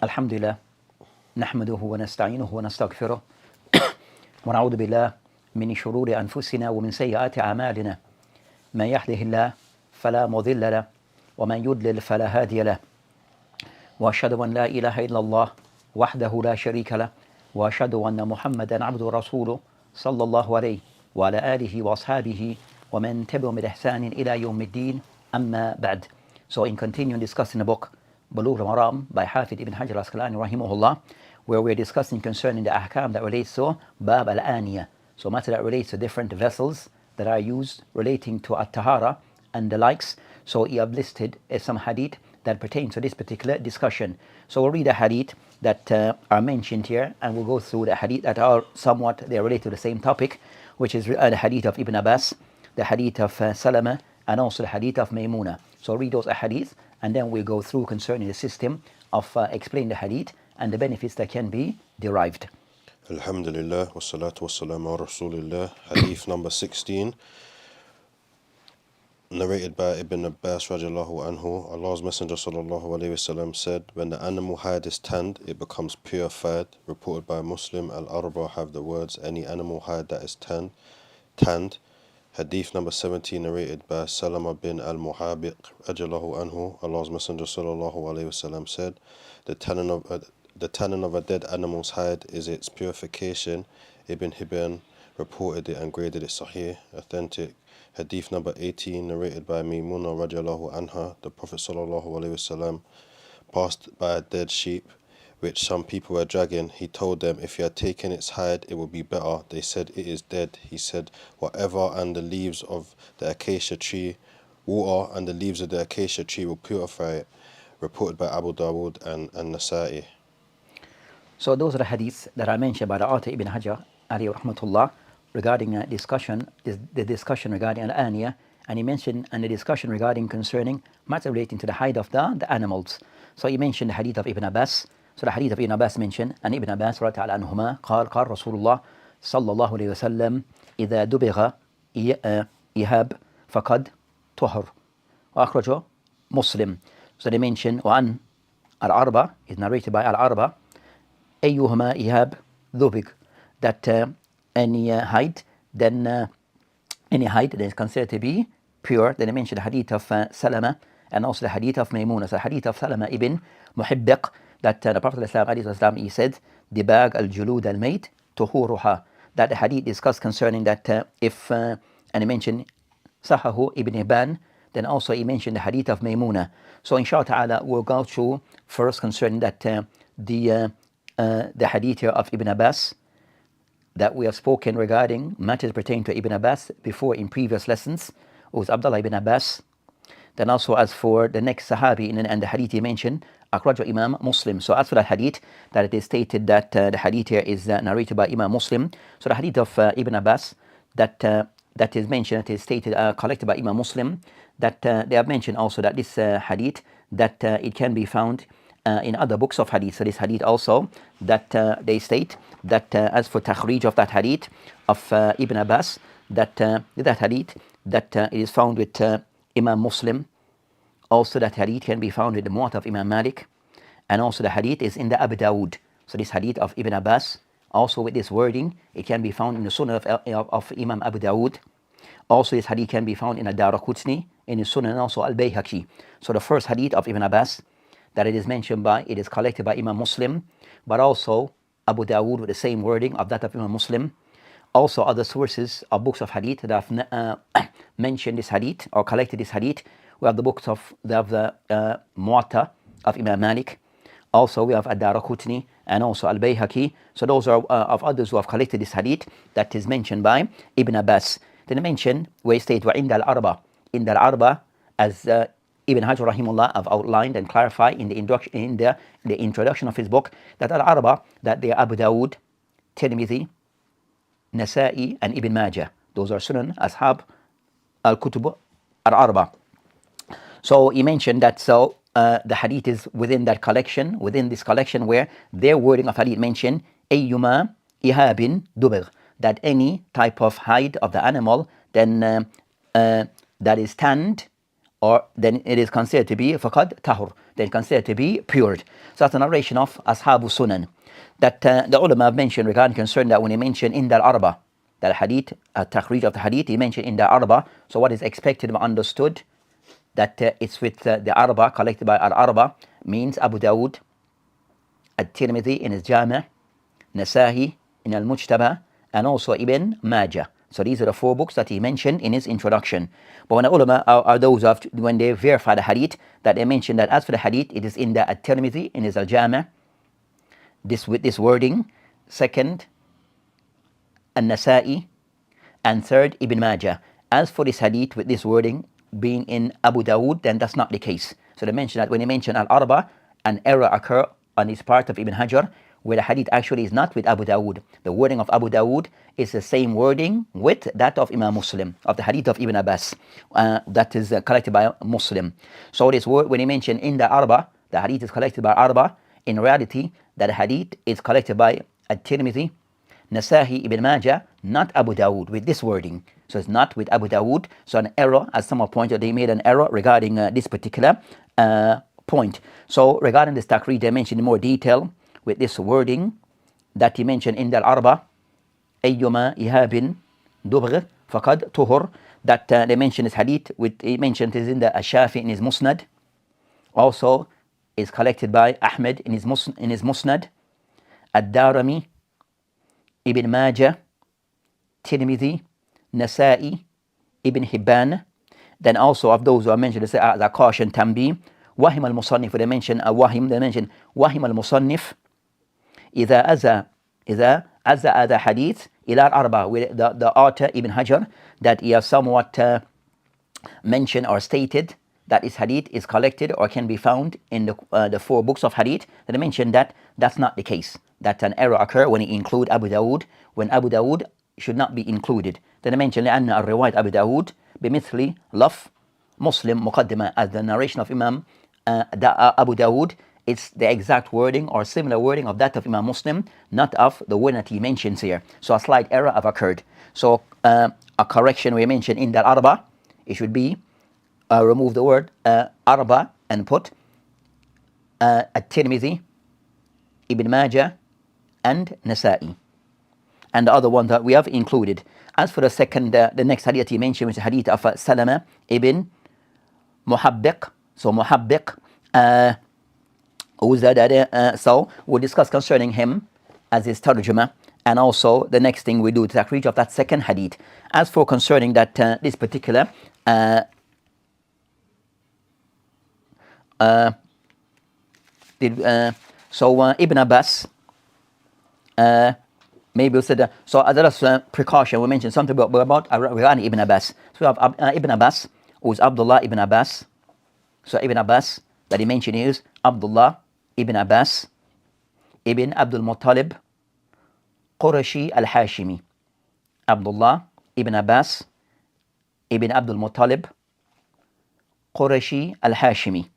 الحمد لله نحمده ونستعينه ونستغفره ونعوذ بالله من شرور أنفسنا ومن سيئات أعمالنا من يهده الله فلا مضل له ومن يضلل فلا هادي له وأشهد أن لا إله إلا الله وحده لا شريك له وأشهد أن محمدا عبده ورسوله صلى الله عليه وعلى آله وأصحابه ومن تبعهم بإحسان إلى يوم الدين أما بعد. So in continuing discussing the book Bulugh al-Maram by Hafid ibn Hajar al-Asqalani rahimahullah, where we're discussing concerning the ahkam that relates to Bab al-Aniya, so matter that relates to different vessels that are used relating to at-tahara and the likes. So he have listed some hadith that pertain to this particular discussion. So we'll read the hadith that are mentioned here, and we'll go through the hadith that are somewhat, they are related to the same topic, which is the hadith of Ibn Abbas, the hadith of Salama, and also the hadith of Maymuna. So read those hadith, and then we'll go through concerning the system of explaining the hadith and the benefits that can be derived. Alhamdulillah, wassalatu wassalamu ala Rasulillah. Hadith number 16, narrated by Ibn Abbas radiallahu anhu. Allah's Messenger sallallahu alayhi wasallam said, when the animal hide is tanned, it becomes purified. Reported by Muslim. Al-Arba have the words, any animal hide that is tanned. Hadith number 17, narrated by Salama bin al-Muhabiq radiallahu anhu. Allah's Messenger sallallahu alayhi wasallam said, the tanning of a dead animal's hide is its purification. Ibn Hibban reported it and graded it sahih, authentic. Hadith number 18, narrated by Maymuna radiallahu anha. The Prophet sallallahu alayhi wasallam passed by a dead sheep which some people were dragging. He told them, if you had taken its hide, it would be better. They said, it is dead. He said, whatever and the leaves of the acacia tree, water and the leaves of the acacia tree will purify it. Reported by Abu Dawood and Nasa'i. So those are the hadiths that I mentioned by the author Ibn Hajar alayhi rahmatullah regarding the discussion regarding al-Aniya, and he mentioned the discussion regarding concerning matter relating to the hide of the animals. So he mentioned the hadith of Ibn Abbas. So the hadith of Ibn Abbas mentioned, and Ibn Abbas رضي الله عنهما قال رسول الله صلى الله عليه وسلم إذا دبغ إيهاب فقد طهر وأخرجه Muslim. So they mentioned وعن العربة is narrated by العربة أيهما إيهاب ذبغ, that any hide then is considered to be pure. Then they mentioned the hadith of Salama and also the hadith of Maymuna. So the hadith of Salama ibn Muhibbiq, that the Prophet ﷺ, he said, Dibag al-julud al-mayt tuhuruha. That the hadith discussed concerning that if, and he mentioned Sahahu ibn Hibban, then also he mentioned the hadith of Maymuna. So inshallah ta'ala we'll go through first concerning that the hadith here of Ibn Abbas that we have spoken regarding matters pertaining to Ibn Abbas before in previous lessons. It was Abdullah ibn Abbas. Then also as for the next Sahabi and the hadith he mentioned, Akhrajahu Imam Muslim. So as for that hadith, that it is stated that the hadith here is narrated by Imam Muslim. So the hadith of Ibn Abbas that is mentioned, that is stated, collected by Imam Muslim, that they have mentioned also that this hadith, that it can be found in other books of hadith. So this hadith also, that they state that as for takhrij of that hadith of Ibn Abbas, that hadith, that it is found with Imam Muslim. Also that hadith can be found in the Muwatta of Imam Malik, and also the hadith is in the Abu Dawood. So this hadith of Ibn Abbas, also with this wording, it can be found in the Sunnah of Imam Abu Dawood. Also this hadith can be found in the Daraqutni, in the Sunnah, and also Al-Bayhaqi. So the first hadith of Ibn Abbas that it is mentioned by, it is collected by Imam Muslim, but also Abu Dawood with the same wording of that of Imam Muslim. Also other sources of books of hadith that have mentioned this hadith or collected this hadith. We have the books of the Muwatta of Imam Malik. Also we have Ad-Daraqutni and also Al-Bayhaqi. So those are of others who have collected this hadith that is mentioned by Ibn Abbas. Then they mention where he states وَعِنْدَ الْعَرْبَةِ in the Arba, as Ibn Hajar rahimullah have outlined and clarified in the introduction of his book, that Al-Arba, that they are Abu Dawood, Tirmidhi, Nasa'i and Ibn Majah. Those are Sunan Ashab Al-Kutub Al-Arba. So he mentioned that the hadith is within this collection where their wording of hadith mention ayyuma ihabin dubir, that any type of hide of the animal then that is tanned or then it is considered to be faqad tahur, then considered to be pure. So that's a narration of Ashabu Sunan that the ulama have mentioned regarding concern that when he mentioned in the arba, that hadith, takhrij of the hadith, he mentioned in the arba. So what is expected and understood that it's with the arba, collected by al-arba, means Abu Dawood, At-Tirmidhi in his Jami', Nasahi in Al-Mujtaba, and also Ibn Majah. So these are the 4 books that he mentioned in his introduction. But when the ulama are those of, when they verify the hadith, that they mention that as for the hadith, it is in the At-Tirmidhi in his Al-Jami', with this wording. Second, An-Nasa'i, and third, Ibn Majah. As for this hadith with this wording being in Abu Dawood, then that's not the case. So they mention that when they mention Al-Arba, an error occur on this part of Ibn Hajar, where the hadith actually is not with Abu Dawood. The wording of Abu Dawood is the same wording with that of Imam Muslim, of the hadith of Ibn Abbas, that is collected by Muslim. So this word, when he mentioned in the Arba, the hadith is collected by Arba, in reality, that hadith is collected by At-Tirmidhi, Nasahi, Ibn Majah, not Abu Dawood, with this wording. So it's not with Abu Dawood. So an error, as someone pointed, they made an error regarding this particular point. So regarding this takhrij, they mentioned in more detail with this wording that he mentioned in the Arba, Ayyuma Ihabin Dubgh Faqad Tuhur, that they mentioned this hadith, he mentioned is in the Ash-Shafi in his Musnad, also is collected by Ahmed in his Musnad, Ad-Darami, Ibn Majah, Tirmidhi, Nasa'i, Ibn Hibban. Then also of those who are mentioned, the caution Tambi, Wahim al-Musannif, they mention Wahim al-Musannif, إذا أزا هذا حديث إلى الأربعة, where the author Ibn Hajar, that he has somewhat mentioned or stated that his hadith is collected or can be found in the 4 books of hadith. Then they mentioned that that's not the case, that an error occur when he include Abu Dawood, when Abu Dawood should not be included. Then they mentioned لأن الرواية Abu Dawood بمثل لف Muslim مقدمة, as the narration of Imam Abu Dawood, it's the exact wording or similar wording of that of Imam Muslim, not of the word that he mentions here. So a slight error have occurred. So a correction we mentioned in that Arba, it should be remove the word Arba and put At-Tirmidhi, Ibn Majah, and Nasa'i. And the other one that we have included. As for the second, the next hadith he mentioned was the hadith of Salama ibn Muhabbiq. So Muhabbiq, so we'll discuss concerning him as his tarjuma, and also the next thing we do is takhrij of that second hadith. As for concerning that this particular Ibn Abbas, maybe we said so as a precaution we mentioned something about regarding Ibn Abbas. So we have Ibn Abbas, who is Abdullah ibn Abbas. So Ibn Abbas that he mentioned is Abdullah ibn Abbas ibn Abdul Muttalib Qurashi al-Hashimi. Abdullah ibn Abbas ibn Abdul Muttalib Qurashi al-Hashimi.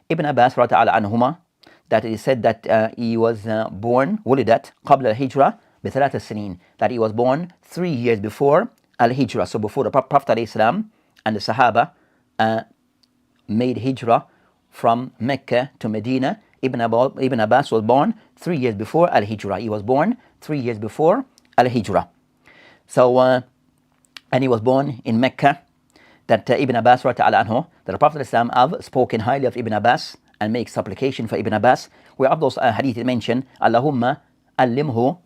Ibn Abbas radiallahu anhuma, that it is said that he was born ولدت قبل الهجرة بثلاث سنين, that he was born 3 years before al-Hijrah, so before the Prophet ﷺ and the Sahaba made Hijrah from Mecca to Medina. Ibn Abbas was born 3 years before al-Hijrah. He was born 3 years before al-Hijrah. So, and he was born in Mecca. That Ibn Abbas, that the Prophet ﷺ have spoken highly of Ibn Abbas and make supplication for Ibn Abbas. Where of those hadith mentioned, Allahumma allimhu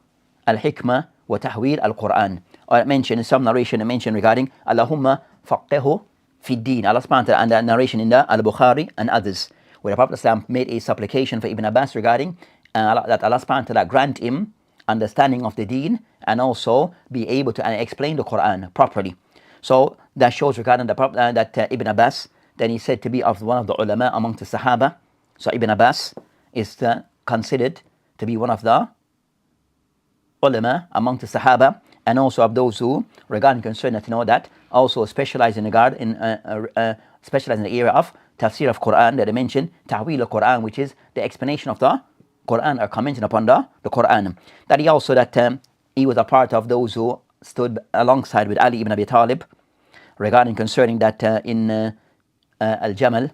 al-hikmah wa tahwil al-Quran. Or mentioned in some narration, mentioned regarding Allahumma faqqihu fi din. Allah subhanahu wa ta'ala, and the narration in the Al-Bukhari and others, where the Prophet ﷺ made a supplication for Ibn Abbas regarding that Allah subhanahu wa ta'ala grant him understanding of the deen and also be able to explain the Quran properly. So that shows regarding that Ibn Abbas, then he said to be of one of the ulama amongst the Sahaba. So Ibn Abbas is considered to be one of the ulama amongst the Sahaba, and also of those who regarding concern that know that also specialize in regard in specialize in the area of tafsir of Quran, that I mentioned ta'wil of Quran, which is the explanation of the Quran or commenting upon the Quran. That he also he was a part of those who stood alongside with Ali ibn Abi Talib regarding concerning that in Al-Jamal,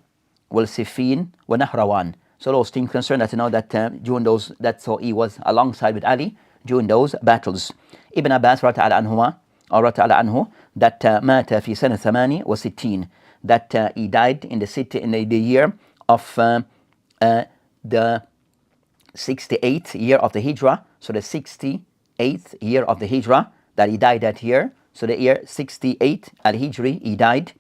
Wal-Siffin, wa Nahrawan. So those things concerned that you know that during those, that so he was alongside with Ali during those battles. Ibn Abbas radiallahu anhuma, or radiallahu anhu, that mata fi sana 68, that he died in the city in the year of the 68th year of the Hijrah. So the 68th year of the Hijrah, that he died that year. So the year 68 Al-Hijri, he died.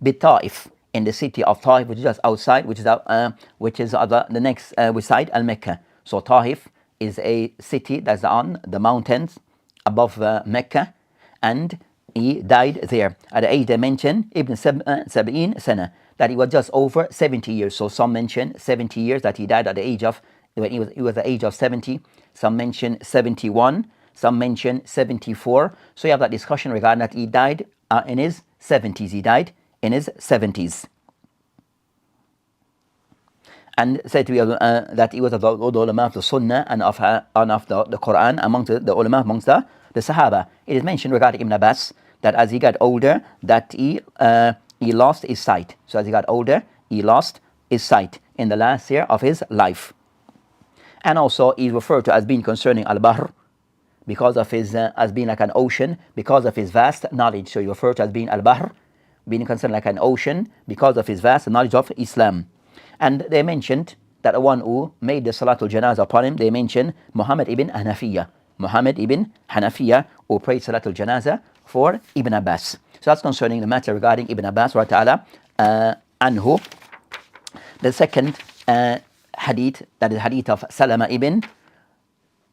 Bit-Ta'if, in the city of Ta'if, which is just outside, which is the next beside Al-Mecca. So Ta'if is a city that's on the mountains above Mecca, and he died there at the age they mentioned Ibn Sab'in Sana, that he was just over 70 years. So some mention 70 years, that he died at the age of, when he was the age of 70. Some mention 71. Some mention 74. So you have that discussion regarding that he died in his 70s. He died in his 70s. And said to be that he was of the ulama of the Sunnah and of the Quran amongst the ulama, amongst the Sahaba. It is mentioned regarding Ibn Abbas that as he got older, that he lost his sight. So as he got older, he lost his sight in the last year of his life. And also he is referred to as being concerning Al-Bahr, because of his, as being like an ocean, because of his vast knowledge. So he referred to as being Al-Bahr, being considered like an ocean, because of his vast knowledge of Islam. And they mentioned that the one who made the Salatul Janazah upon him, they mentioned Muhammad ibn Hanafiya. Muhammad ibn Hanafiya, who prayed Salatul Janazah for Ibn Abbas. So that's concerning the matter regarding Ibn Abbas radiallahu anhu. The second hadith, that is hadith of Salama ibn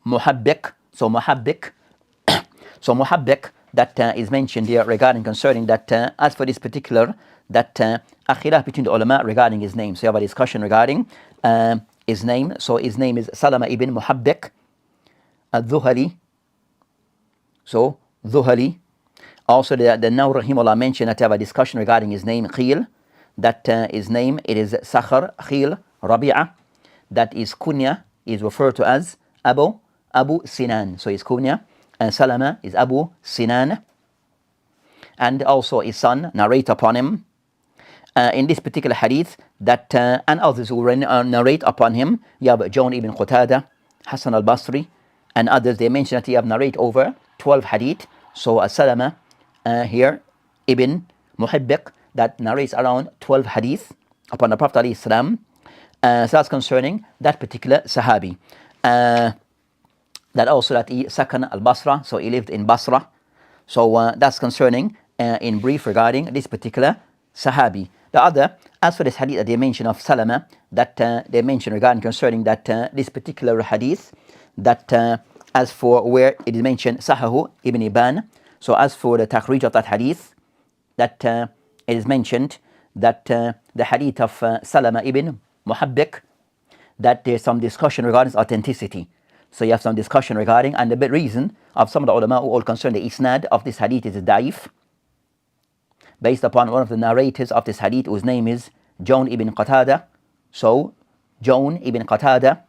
Muhabbiq. So Muhabbiq, that is mentioned here regarding concerning that as for this particular, that a khilaf between the ulama regarding his name. So you have a discussion regarding his name. So his name is Salama ibn Muhabbiq al-Dhuhali. So Dhuhali. Also the Nawawi rahimahullah mentioned that you have a discussion regarding his name, Khil. That his name, it is Sakhar Khil Rabi'a. That is kunya, is referred to as Abu Sinan. So his kunya, Salama is Abu Sinan. And also his son narrate upon him in this particular hadith, that and others who narrate upon him. You have John ibn Qatada, Hassan al-Basri, and others. They mention that he have narrate over 12 hadith. So Salama here, Ibn Muhabbiq, that narrates around 12 hadith upon the Prophet alayhi salam. So that's concerning that particular Sahabi. That also that he sakan al-Basra, so he lived in Basra. So that's concerning in brief regarding this particular Sahabi. The other, as for this hadith that they mention of Salama, that they mention regarding concerning that this particular hadith, that as for where it is mentioned Sahahu ibn Ibn. So as for the takhrij of that hadith, that it is mentioned that the hadith of Salama ibn Muhabbiq, that there's some discussion regarding its authenticity. So you have some discussion regarding, and the reason of some of the ulama who all concerned the isnad of this hadith is da'if, based upon one of the narrators of this hadith whose name is John ibn Qatada. So John ibn Qatada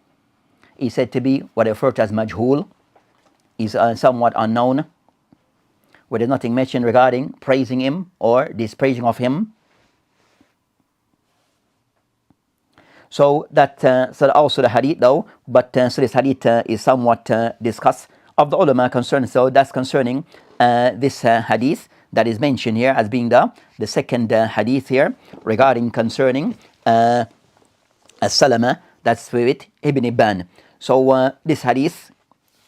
is said to be what they refer to as majhul, is somewhat unknown, where there's nothing mentioned regarding praising him or dispraising of him. So that so also the hadith though, but so this hadith is somewhat discussed of the ulama concerned. So that's concerning this hadith that is mentioned here as being the second hadith here regarding concerning as-Salama, that's with Ibn Hibban. So this hadith,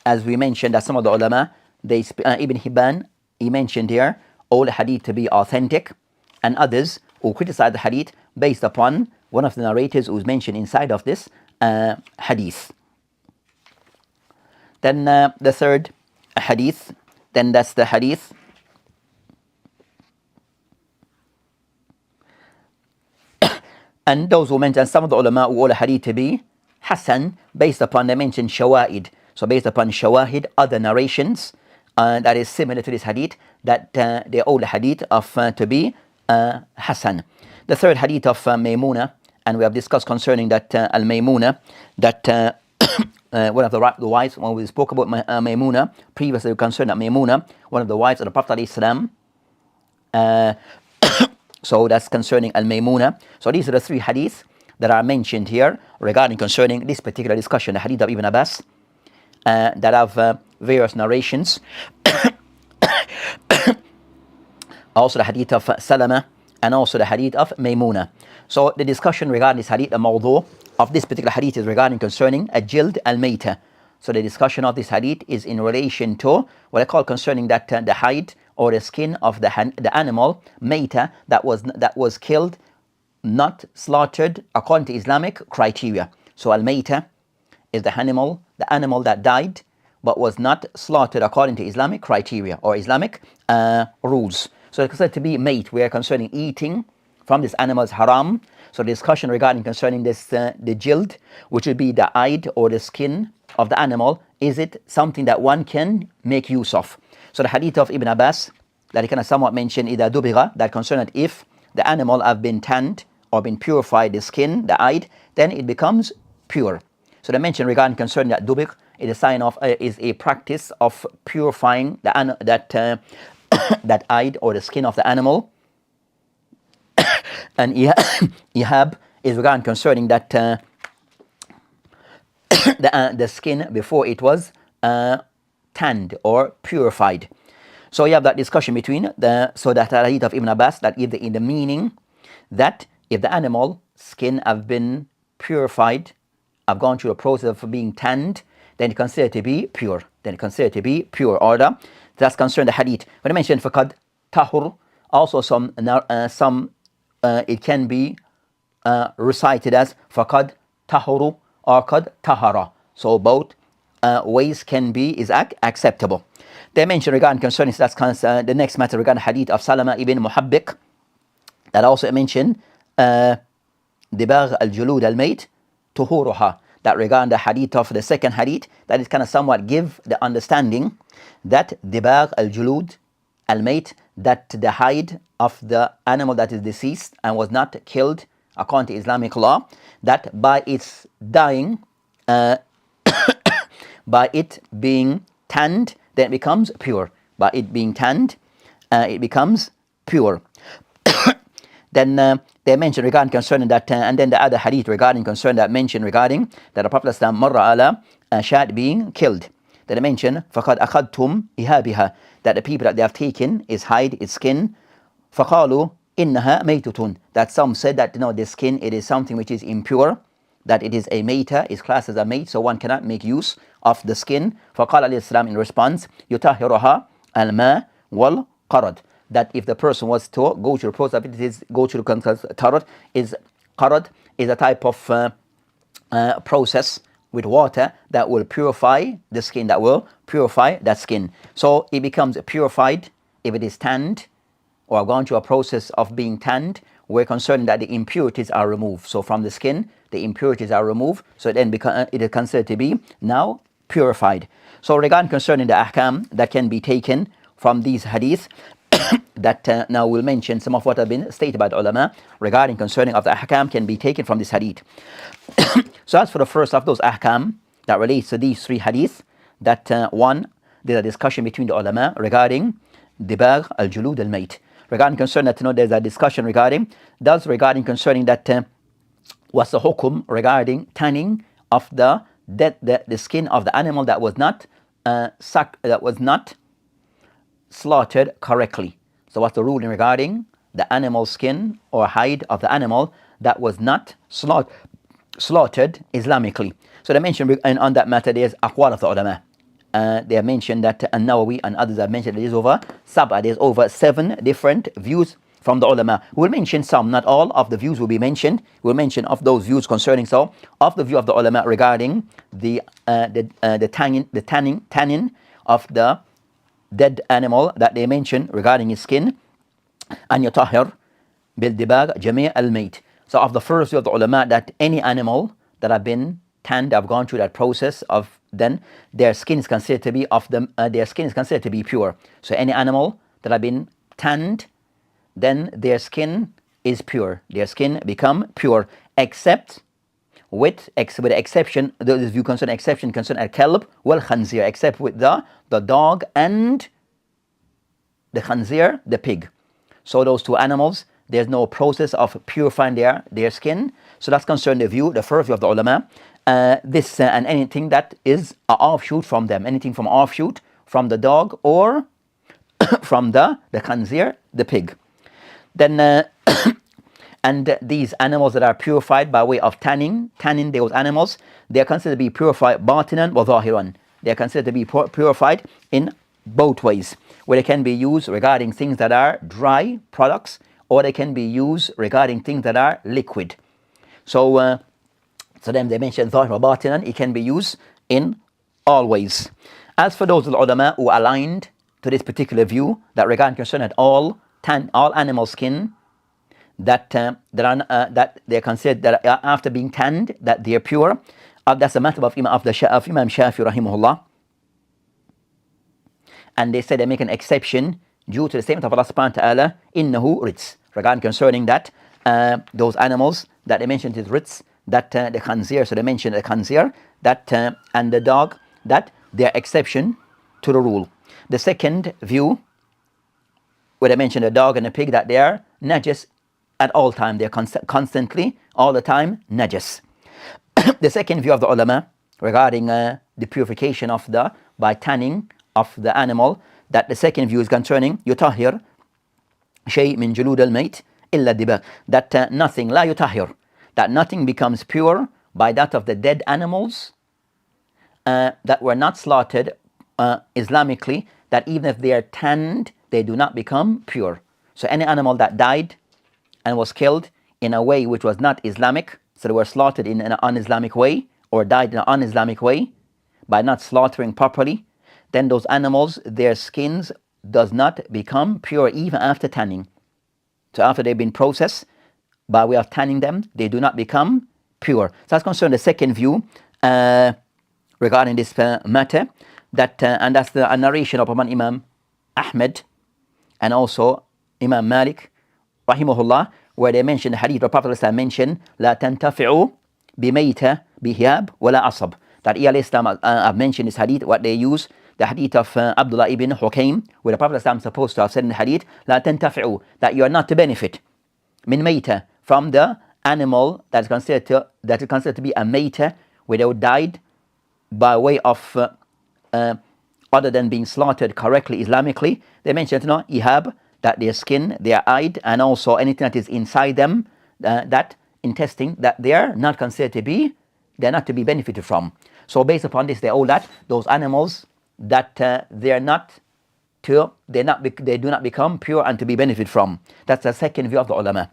as we mentioned, that some of the ulama, Ibn Hibban, he mentioned here all the hadith to be authentic, and others who criticize the hadith based upon one of the narrators who's mentioned inside of this hadith. Then the third hadith, then that's the hadith and those who mention, some of the ulama who all the hadith to be Hasan, based upon they mention shawahid. So based upon shawahid, other narrations that is similar to this hadith, that they all the hadith of to be Hasan. The third hadith of Maymuna, and we have discussed concerning that al-Maymuna, that one of the wives, when we spoke about Maymuna previously, concerned that Maymuna, one of the wives of the Prophet ﷺ, So that's concerning al-maymuna. So these are the three hadiths that are mentioned here regarding concerning this particular discussion, the hadith of Ibn Abbas, that have various narrations. Also the hadith of Salama, and also the hadith of Maymuna. So the discussion regarding this hadith, the mawdu of this particular hadith, is regarding concerning al-jild al-mayta. So the discussion of this hadith is in relation to what I call concerning that the hide or the skin of the animal mayta that was killed, not slaughtered according to Islamic criteria. So al-mayta is the animal that died but was not slaughtered according to Islamic criteria or Islamic rules. So it's considered to be mate. We are concerning eating from this animal is haram. So the discussion regarding concerning this the jild, which would be the hide or the skin of the animal, is it something that one can make use of? So the hadith of Ibn Abbas that he kind of somewhat mentioned, إذا دبغ, that concerned if the animal have been tanned or been purified, the skin, the hide, then it becomes pure. So they mentioned regarding concerning that dubigh is a sign of is a practice of purifying that hide or the skin of the animal. And ihab is regarding concerning that the skin before it was tanned or purified. So you have that discussion between that hadith of Ibn Abbas that give in the meaning that if the animal skin have been purified, have gone through the process of being tanned, then it considered to be pure. Order. That's concerned the hadith. When I mentioned fakad tahur, also some it can be recited as fakad tahuru or kad tahara. So both ways can be acceptable. They mentioned regarding concerning the next matter regarding hadith of Salama ibn Muhabbiq that also mentioned dibagh al-julud al-mayt tuhuruha, that regarding the hadith of the second hadith, that is kind of somewhat give the understanding that dibagh al-julud al-mayt, that the hide of the animal that is deceased and was not killed according to Islamic law, that by its dying, by it being tanned, then it becomes pure. By it being tanned, it becomes pure. Then they mentioned regarding concerning that, and then the other hadith regarding concern that mentioned regarding that the Prophet marra ala shad being killed. That they mentioned فَقَدْ أَخَذْتُمْ إِهَابِهَا, that the people that they have taken is hide, its skin. فَقَالُوا إِنَّهَا مَيْتُةٌ, that some said that the skin, it is something which is impure, that it is a mayta, is classed as a mate, so one cannot make use of the skin. فَقَالَ عَلَيْهِ السَّلَامُ, in response, يُطَهِّرُهَا الْمَاءُ وَالْقَرَدُ, that if the person was to go through the process of it, go through the tarad, qarad is a type of process with water that will purify the skin, that will purify that skin. So it becomes purified if it is tanned or gone through a process of being tanned. We're concerned that the impurities are removed. So from the skin, the impurities are removed. So then it is considered to be now purified. So regarding concerning the ahkam that can be taken from these hadiths, that now we'll mention some of what have been stated by the ulama regarding concerning of the ahkam can be taken from this hadith. So as for the first of those ahkam that relates to these three hadiths, that one, there's a discussion between the ulama regarding dibagh al-julud al-mayt. Regarding concern that there's a discussion regarding concerning that what's the hukum regarding tanning of the skin of the animal that was not slaughtered correctly. So what's the ruling regarding the animal skin or hide of the animal that was not slaughtered Islamically? So they mentioned, and on that matter there's aqwal of the ulama. They have mentioned that An-Nawawi and others have mentioned there's over 7 different views from the ulama. We'll mention some, not all of the views will be mentioned. We'll mention of those views concerning of the view of the ulama regarding the tanning of the dead animal that they mentioned regarding his skin, and yutahhir bil dibagh jami' al mayt. So of the first view of the ulama, that any animal that have been tanned, have gone through that process of, then their skin is considered to be pure. So any animal that have been tanned, then their skin is pure. Their skin become pure, except with the exception, this view concern exception concern al-kalb wal-khanzir, except with the dog and the khanzir, the pig. So those two animals there's no process of purifying their skin. So that's concerning the view, the first view of the ulama. This and anything that is an offshoot from them, anything from offshoot from the dog or from the khanzir, the pig. Then and these animals that are purified by way of tanning those animals, they are considered to be purified batinan wa zahiran. They are considered to be purified in both ways, where they can be used regarding things that are dry products, or they can be used regarding things that are liquid. So then they mentioned zahir wa batinan, it can be used in all ways. As for those ulama who aligned to this particular view, that regarding concern that all animal skin that they're considered that after being tanned that they're pure, that's the method of Imam Shafi rahimahullah. And they said they make an exception due to the statement of Allah subhanahu wa ta'ala, innahu ritz, regarding concerning that those animals that they mentioned is ritz, that the khanzir, so they mentioned the khanzir, that and the dog, that they're exception to the rule. The second view, where they mentioned the dog and the pig, that they are najis at all time, they're constantly, all the time, najis. The second view of the ulama regarding the purification of by tanning of the animal, that the second view is concerning yutahhir shay min julud al-mayt illa dibag, that nothing, la yutahhir, that nothing becomes pure by that of the dead animals that were not slaughtered Islamically, that even if they are tanned, they do not become pure. So any animal that died and was killed in a way which was not Islamic, so they were slaughtered in an un-Islamic way, or died in an un-Islamic way by not slaughtering properly, then those animals, their skins does not become pure even after tanning. So after they've been processed by way of tanning them, they do not become pure. So that's concerning the second view regarding this matter, that and that's the narration of Imam Ahmed and also Imam Malik rahimahullah, where they mention the hadith of Prophet mentioned la tantafi'u bimayta bihiyab wala asab, that Islam have mentioned this hadith, what they use, the hadith of Abdullah ibn Hukaym, where the Prophet is supposed to have said in the hadith, la tantafi'u, that you are not to benefit min mayta, from the animal that is considered to be a mayta, where they died by way of other than being slaughtered correctly Islamically. They mentioned ihab, that their skin, their hide, and also anything that is inside them, that intestine, that they are not considered to be, they're not to be benefited from. So based upon this, they hold that those animals that they do not become pure and to be benefited from. That's the second view of the ulama.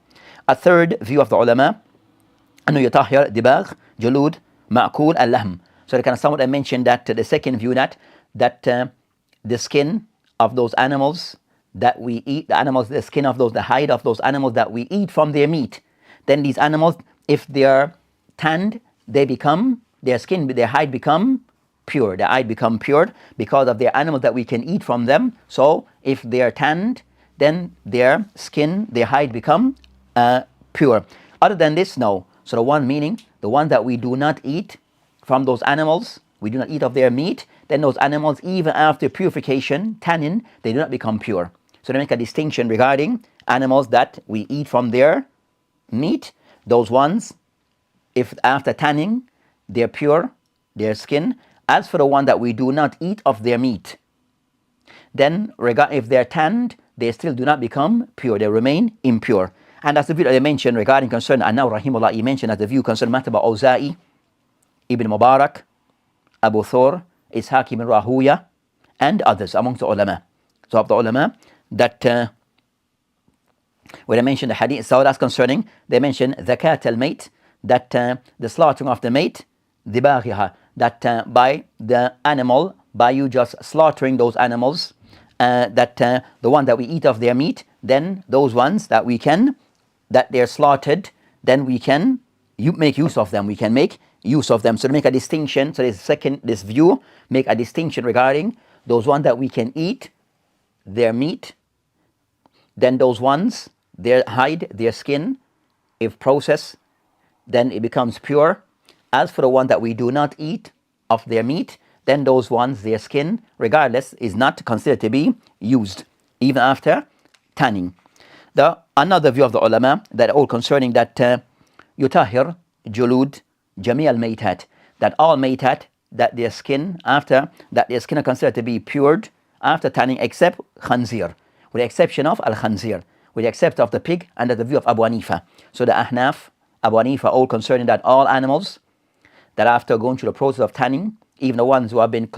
A third view of the ulama, أنه يطهر دباغ جلود مأكول اللحم. So they kind of somewhat mentioned that the second view, that the skin of those animals that we eat, the skin of those, the hide of those animals that we eat from their meat, then these animals, if they are tanned, they become, their skin, their hide become pure. Their hide become pure because of their animals that we can eat from them. So if they are tanned, then their skin, their hide become pure. Other than this, no. So the one meaning, the one that we do not eat from those animals, we do not eat of their meat, then those animals, even after purification, tanning, they do not become pure. So they make a distinction regarding animals that we eat from their meat. Those ones, if after tanning, they're pure, their skin. As for the one that we do not eat of their meat, then if they're tanned, they still do not become pure, they remain impure. And that's the view that they mentioned regarding concern, and now Rahimullah, he mentioned as the view concerning Mataba Awza'i, Ibn Mubarak, Abu Thor, Ishaq ibn Rahuya, and others amongst the ulama. So of the ulama, that when they mention the hadith, so that's concerning, they mention zakat al-mate, that the slaughtering of the mate, dibaghiha, that by the animal, by you just slaughtering those animals, that the one that we eat of their meat, then those ones that we can, that they're slaughtered, then we can make use of them. We can make use of them. So to make a distinction, so this view, make a distinction regarding those ones that we can eat, their meat, then those ones, their hide, their skin, if processed, then it becomes pure. As for the one that we do not eat of their meat, then those ones, their skin, regardless, is not considered to be used, even after tanning. The another view of the ulama that all concerning that yutahir julud jami al maytat, that all maytat, that their skin after that their skin are considered to be pured after tanning except khanzir, with the exception of al khanzir, with the exception of the pig, under the view of Abu Hanifa. So the Ahnaf, Abu Hanifa, all concerning that all animals that after going through the process of tanning, even the ones who have been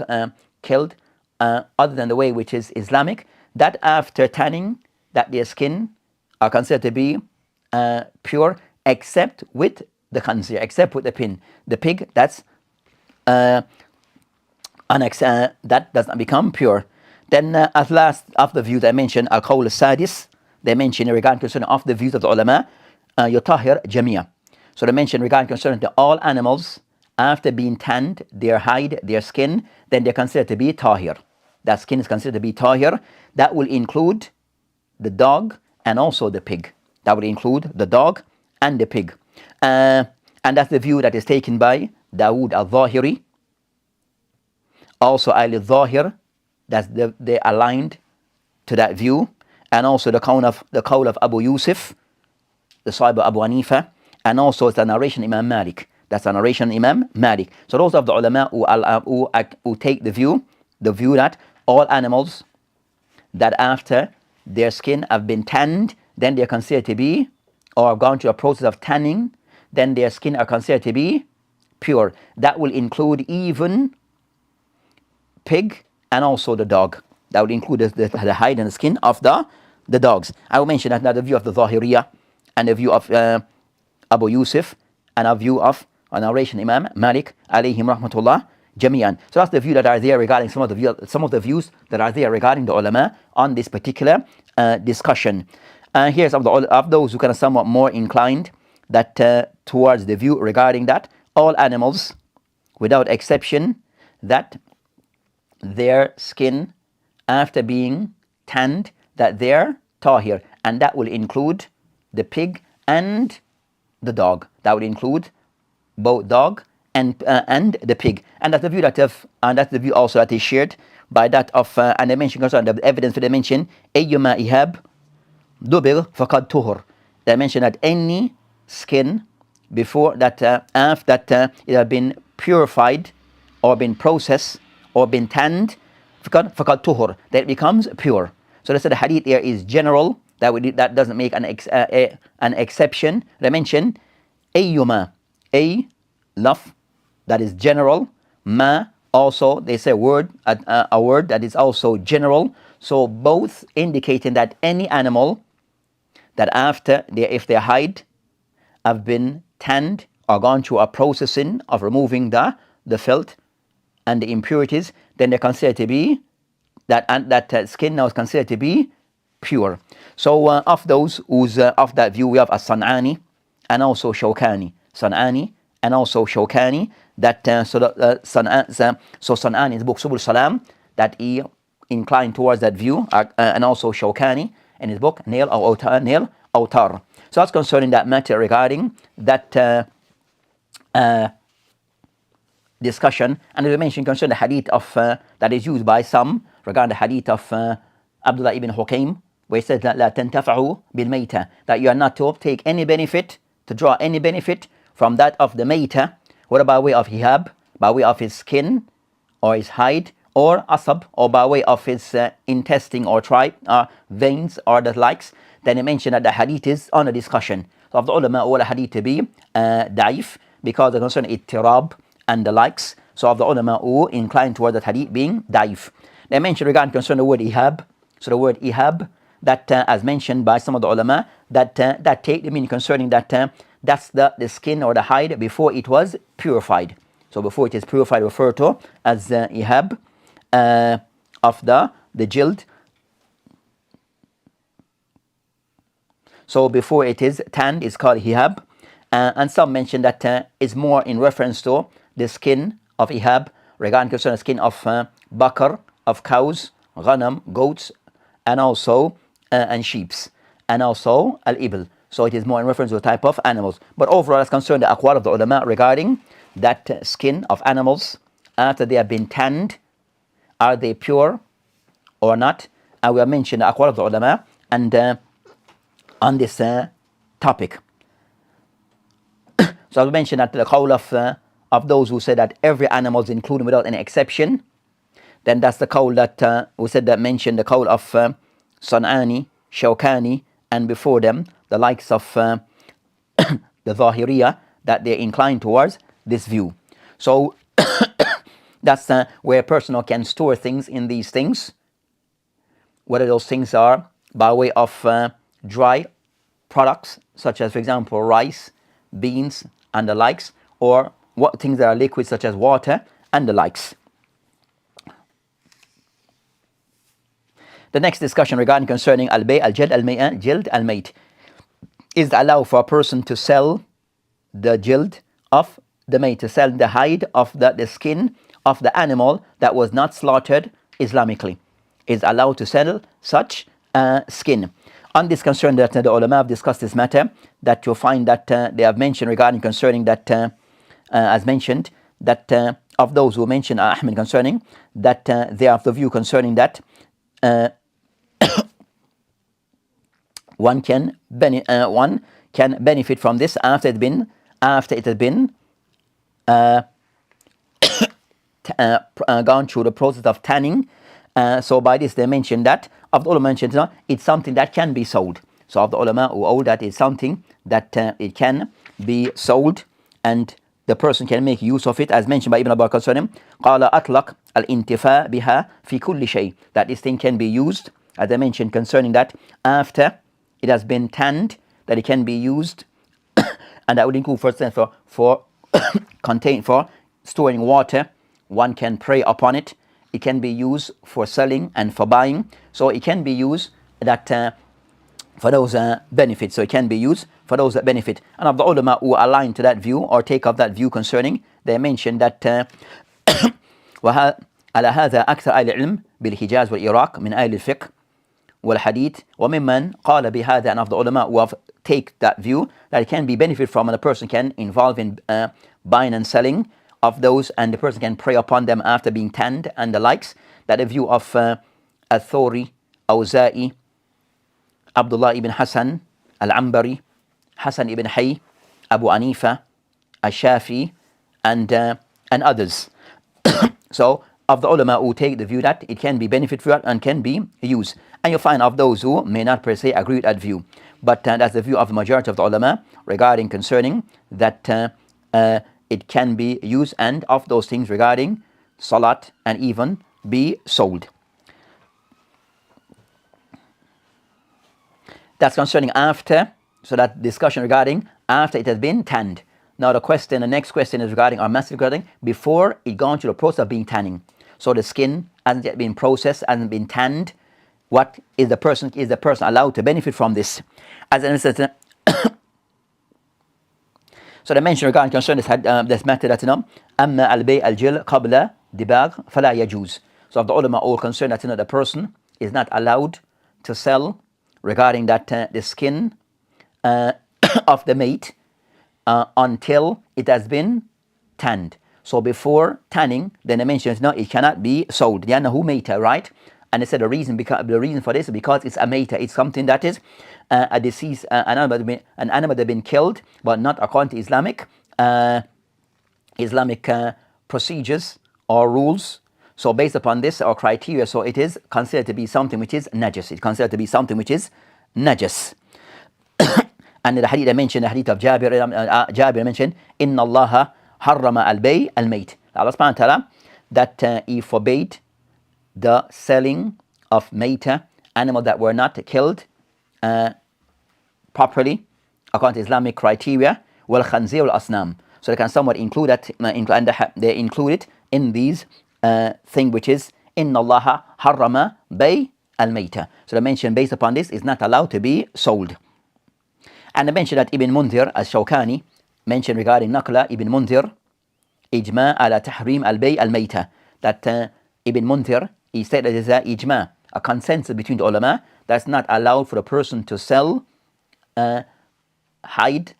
killed other than the way which is Islamic, that after tanning, that their skin are considered to be pure, except with the khanzir, except with the pig. That's that does not become pure. Then at last of the views I mentioned, al-qawl al-sadis, they mention regarding concerning of the views of the ulama, yutahhir jamia. So they mention regarding concerning to all animals after being tanned, their hide, their skin, then they're considered to be tahir. That skin is considered to be tahir. That will include the dog and also the pig. That would include the dog and the pig. And that's the view that is taken by Dawood al-Zahiri. Also Ali al-Zahir, that's they aligned to that view. And also the qawl of Abu Yusuf, the Sahib Abu Hanifa, and also the narration Imam Malik. That's the narration Imam Malik. So those of the ulama who take the view that all animals that after their skin have been tanned, then they are considered to be, or have gone through a process of tanning, then their skin are considered to be pure. That will include even pig and also the dog. That would include the hide and the skin of the dogs. I will mention that now the view of the Zahiriyah and the view of Abu Yusuf and a view of a narration Imam Malik alayhim rahmatullah jami'an. So that's the view that are there regarding some of the views that are there regarding the ulama on this particular discussion. Here's of those who kind of somewhat more inclined that towards the view regarding that all animals without exception that their skin after being tanned, that they're tahir, and that will include the pig and the dog. That would include both dog and the pig. And that's the view and that's the view also that is shared by that of and they mention concerning the evidence that they mention ayyuma ihab dubir faqad tuhur. They mention that any skin before that after that it has been purified or been processed or been tanned, faqad tuhur, that it becomes pure. So they said the hadith here is general, that doesn't make an exception. They mention ayyuma, a laf, that is general, ma also they say a word that is also general. So both indicating that any animal that after if their hide have been tanned or gone through a processing of removing the filth and the impurities, then they're considered to be that skin now is considered to be pure. So of those who's of that view, we have as-San'ani and also Shawkani. San'ani and also Shawkani. That San'ani in the book Subul Salam, that he inclined towards that view, and also Shawkani in his book Nail Awtar. So that's concerning that matter regarding that discussion. And we mentioned concerning the hadith of that is used by some regarding the hadith of Abdullah ibn Hukaym, where he says that la tantafa'u bil mayta, that you are not to take any benefit, to draw any benefit from that of the mayta, whether by way of hihab, by way of his skin or his hide, or asab, or by way of his intestine or tripe, veins or the likes. Then he mentioned that the hadith is on a discussion. So of the ulama, all the hadith to be da'if, because they concern ittirab and the likes. So of the ulama who inclined towards that hadith being da'if. They mentioned regarding concern the word ihab. So the word ihab, that as mentioned by some of the ulama, that take the meaning concerning that that's the skin or the hide before it was purified. So before it is purified, referred to as ihab of the jild. So before it is tanned, it's called ihab. And some mention that is more in reference to the skin of ihab, regarding concerning the skin of bakar, of cows, ghanam, goats, and also and sheeps, and also al-ibl. So it is more in reference to a type of animals. But overall, as concerned the aqwal of the ulama regarding that skin of animals after they have been tanned, are they pure or not? And we have mentioned the aqwal of the ulama, and on this topic. So I mentioned that the qawl of those who said that every animal is included without any exception, then that's the qawl that who said that mentioned the qawl of San'ani, Shawkani, and before them the likes of the Zahiriya, that they're inclined towards this view. So that's where a person can store things in these things, whether those things are by way of dry products, such as, for example, rice, beans, and the likes, or what things that are liquid, such as water and the likes. The next discussion regarding concerning al-bay, al-jald, al-may'a, jild, al-mayt. Is it allowed for a person to sell the jild of the mayt, to sell the hide of the skin of the animal that was not slaughtered Islamically? Is allowed to sell such skin? On this concern, that the ulama have discussed this matter, that you'll find that they have mentioned regarding concerning that, as mentioned, that of those who mentioned Ahmed concerning that they have the view concerning that one can benefit from this after it had been gone through the process of tanning. So by this they mentioned that of the ulama mentioned it's something that can be sold. So of the ulama who hold that is something that it can be sold and the person can make use of it, as mentioned by Ibn Abbas concerning قال أطلق الانتفاع بها في كل شيء, that this thing can be used, as I mentioned concerning that, after it has been tanned, that it can be used and that would include, for example, for storing water. One can pray upon it. It can be used for selling and for buying. So it can be used that for those benefits. So it can be used for those that benefit. And of the ulama who align to that view or take up that view concerning, they mention that على هذا أكثر أهل العلم بالحجاز والعراق من أهل الفقه والحديث وممن قال بهذا, and of the ulama who have take that view that it can be benefit from and a person can involve in buying and selling of those, and the person can pray upon them after being tanned and the likes, that the view of Al-Thawri, Awza'i, Abdullah ibn Hassan, Al-Ambari, Hassan ibn Hay, Abu Anifa, Al-Shafi, and others. So of the ulama who take the view that it can be benefit for and can be used. And you'll find of those who may not per se agree with that view. But that's the view of the majority of the ulama regarding concerning that it can be used, and of those things regarding salat and even be sold. That's concerning after, so that discussion regarding after it has been tanned. Now the next question is regarding our master regarding before it gone through the process of being tanning. So the skin hasn't yet been processed, hasn't been tanned. What is the person allowed to benefit from this? As an instance, so they mention regarding concern this matter that أما البيع الجل قبل دباغ فلا يجوز. So of the ulama all concerned that the person is not allowed to sell regarding that the skin of the meat until it has been tanned. So before tanning, then they mention it cannot be sold. لأنه ميتة, right? And they said the reason for this is because it's a meta. It's something that is a deceased an animal that has been killed, but not according to Islamic procedures or rules. So based upon this or criteria, so it is considered to be something which is najis. It's considered to be something which is najis. And the hadith I mentioned, the hadith of Jabir mentioned, Inna Allah harrama al-bay al-mayt. Allah subhanahu wa ta'ala, that he forbade the selling of mayta, animals that were not killed properly according to Islamic criteria, wal khanzir al asnam. So they can somewhat include that, and they include it in these thing which is Inna Allah harrama bay al mayta. So the mention based upon this is not allowed to be sold. And I mentioned that Ibn Mundhir al-Shawkani mentioned regarding Naqla Ibn Mundhir ijma ala tahrim al-bay al-mayta, that Ibn Mundhir, he said that there is a ijma, a consensus between the ulama that's not allowed for a person to sell hide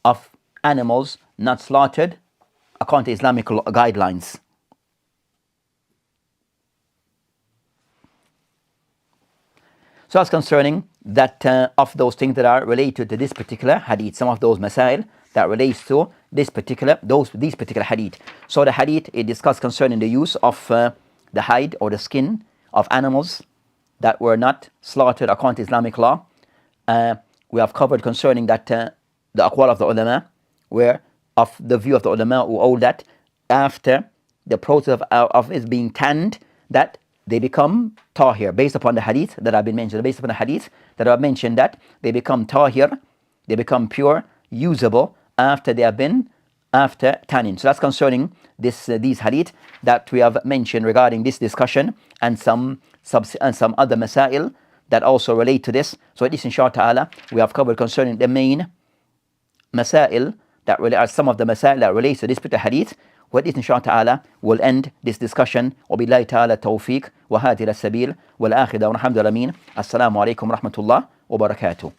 of animals not slaughtered according to Islamic guidelines. So that's concerning that of those things that are related to this particular hadith, some of those masail that relates to these particular hadith. So the hadith, it discussed concerning the use of the hide or the skin of animals that were not slaughtered according to Islamic law. We have covered concerning that the aqwal of the ulama, where of the view of the ulama who hold that after the process of it being tanned, that they become tahir, based upon the hadith that have been mentioned, based upon the hadith that I've mentioned, that they become tahir, they become pure, usable after they have been after tanning. So that's concerning these hadith that we have mentioned regarding this discussion, and some other masail that also relate to this. So this, inshallah ta'ala, we have covered concerning the main masail that really are some of the masail that relates to this particular hadith. With this, inshallah ta'ala, we'll end this discussion. وبالله تعالى التوفيق وهذه السبيل والآخرة والحمد لله. السلام عليكم ورحمة الله وبركاته.